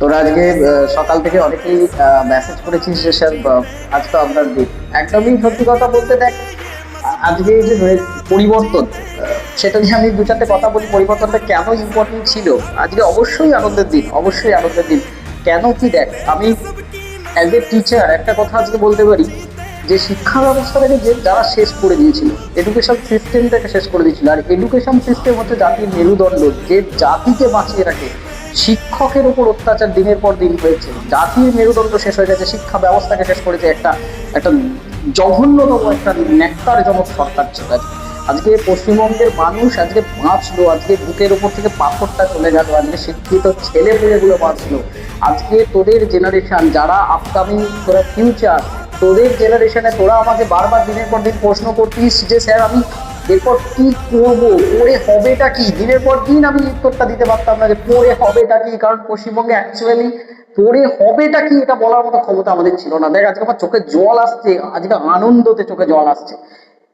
তোরা আজকে সকাল থেকে অনেকেই মেসেজ করেছিস যে স্যার আজ তো আপনার দিন। একদমই সত্যি কথা বলতে দেখ, আজকে এই যে পরিবর্তন, সেটা নিয়ে আমি দু চারটে কথা বলি। পরিবর্তনটা কেন ইম্পর্টেন্ট ছিল? আজকে অবশ্যই আনন্দের দিন, অবশ্যই আনন্দের দিন। কেন কি দেখ, আমি অ্যাজ এ টিচার একটা কথা আজকে বলতে পারি যে শিক্ষা ব্যবস্থাটাকে যে যারা শেষ করে দিয়েছিল, এডুকেশন সিস্টেমটাকে শেষ করে দিয়েছিল। আর এডুকেশন সিস্টেম হচ্ছে জাতির মেরুদণ্ড, যে জাতিকে বাঁচিয়ে রাখে। শিক্ষকের উপর অত্যাচার দিনের পর দিন হয়েছে, জাতির মেরুদণ্ড শেষ হয়ে গেছে, শিক্ষা ব্যবস্থাকে শেষ করেছে একটা একটা জঘন্যতম একটা ন্যাক্কারজনক সরকার ছিল। আজকে পশ্চিমবঙ্গের মানুষ আজকে বাঁচলো, আজকে বুকের উপর থেকে পাথরটা চলে গেল, আজকে শিক্ষিত ছেলে মেয়েগুলো বাঁচলো। আজকে তোদের জেনারেশন যারা আপকামিং, তোরা ফিউচার, তোদের জেনারেশনে তোরা আমাকে বারবার দিনের পর দিন প্রশ্ন করতিস যে স্যার আমি এরপর কি করবো, পড়ে হবেটা কি। দিনের পর দিন আমি উত্তরটা দিতে পারতাম না যে পড়ে হবেটা কি, কারণ পশ্চিমবঙ্গে অ্যাকচুয়ালি পড়ে হবেটা কি এটা বলার মতো ক্ষমতা আমাদের ছিল না। দেখ আজকে আমার চোখে জল আসছে, আজকে আনন্দতে চোখে জল আসছে।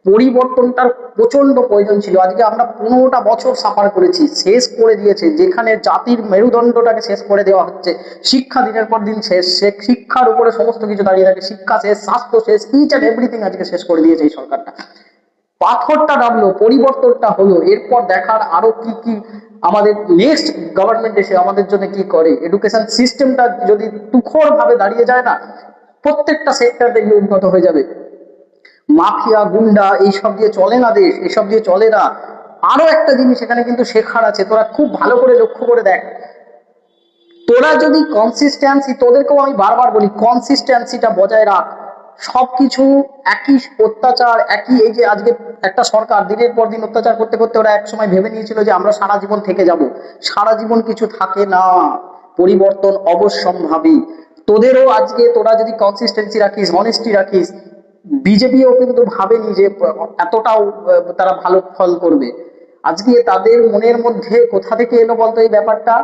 পরিবর্তনটার প্রচন্ড প্রয়োজন ছিল। আজকে আমরা 15টা বছর সাফার করেছি, শেষ করে দিয়েছে, যেখানে জাতির মেরুদণ্ডটাকে শেষ করে দেওয়া হচ্ছে। শিক্ষা দিনের পর দিন শেষ, শিক্ষার উপরে সমস্ত কিছু দাঁড়িয়ে থাকে। শিক্ষা শেষ, স্বাস্থ্য শেষ, ইচ অ্যান্ড এভরিথিং আজকে শেষ করে দিয়েছে এই সরকারটা। পাথরটা নামলো, পরিবর্তনটা হলো, এরপর দেখার আরো কি কি আমাদের নেক্সট গভর্নমেন্ট এসে আমাদের জন্য কি করে। এডুকেশন সিস্টেমটা যদি তুখর ভাবে দাঁড়িয়ে যায় না, প্রত্যেকটা সেক্টর দেখবে উন্নত হয়ে যাবে। মাফিয়া গুন্ডা এইসব দিয়ে চলে না দেশ, এসব দিয়ে চলে না। আরো একটা জিনিস এখানে কিন্তু শেখার আছে, তোরা খুব ভালো করে লক্ষ্য করে দেখ। তোরা যদি কনসিস্টেন্সি, তোদেরকেও আমি বারবার বলি কনসিস্টেন্সিটা বজায় রাখ। সবকিছু একই অত্যাচার, একই এই যে আজকে একটা সরকার দিনের পর দিন অত্যাচার করতে করতে ওরা এক সময় ভেবে নিয়েছিল যে আমরা সারা জীবন থেকে যাব। সারা জীবন কিছু থাকে না, পরিবর্তন অবশ্যম্ভাবী। তোদেরও আজকে তোরা যদি কনসিস্টেন্সি রাখিস, অনেস্টি রাখিস, বিজেপিও কিন্তু ভাবেনি যে এতটাও তারা ভালো ফল করবে। আজকে তাদের মনের মধ্যে কোথা থেকে এলো বলতো এই ব্যাপারটা?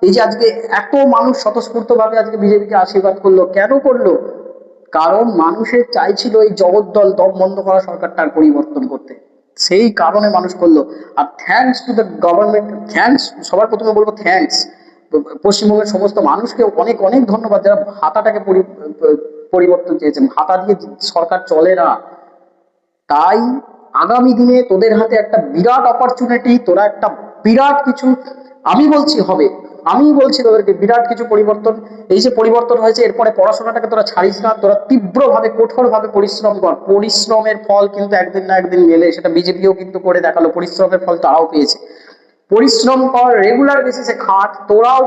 এই যে আজকে এত মানুষ স্বতঃস্ফূর্ত ভাবে আজকে বিজেপিকে আশীর্বাদ করলো, কেন করলো? কারণ মানুষের চাইছিল এই জগদ্দল দম বন্ধ করা সরকারটার পরিবর্তন করতে, সেই কারণে মানুষ করলো। আর thanks to the government, thanks, সবার প্রথমে বলবো থ্যাঙ্কস পশ্চিমবঙ্গের সমস্ত মানুষকে অনেক অনেক ধন্যবাদ যারা ভাতাটাকে পরিবর্তন চেয়েছেন। ভাতা দিয়ে সরকার চলে না। তাই আগামী দিনে তোদের হাতে একটা বিরাট অপরচুনিটি, তোরা একটা বিরাট কিছু, আমি বলছি হবে, আমি বলছি তোদেরকে বিরাট কিছু পরিবর্তন। এই যে পরিবর্তন হয়েছে, এরপরে পড়াশোনাটাকে তোরা ছাড়িস না, তোরা তীব্রভাবে কঠোরভাবে পরিশ্রম কর। পরিশ্রমের ফল কিন্তু একদিন না একদিন মেলে, সেটা বিজেপিও কিন্তু করে দেখালো, পরিশ্রমের ফল তারাও পেয়েছে। পরিশ্রম কর, রেগুলার বেসিসে খাট, তোরাও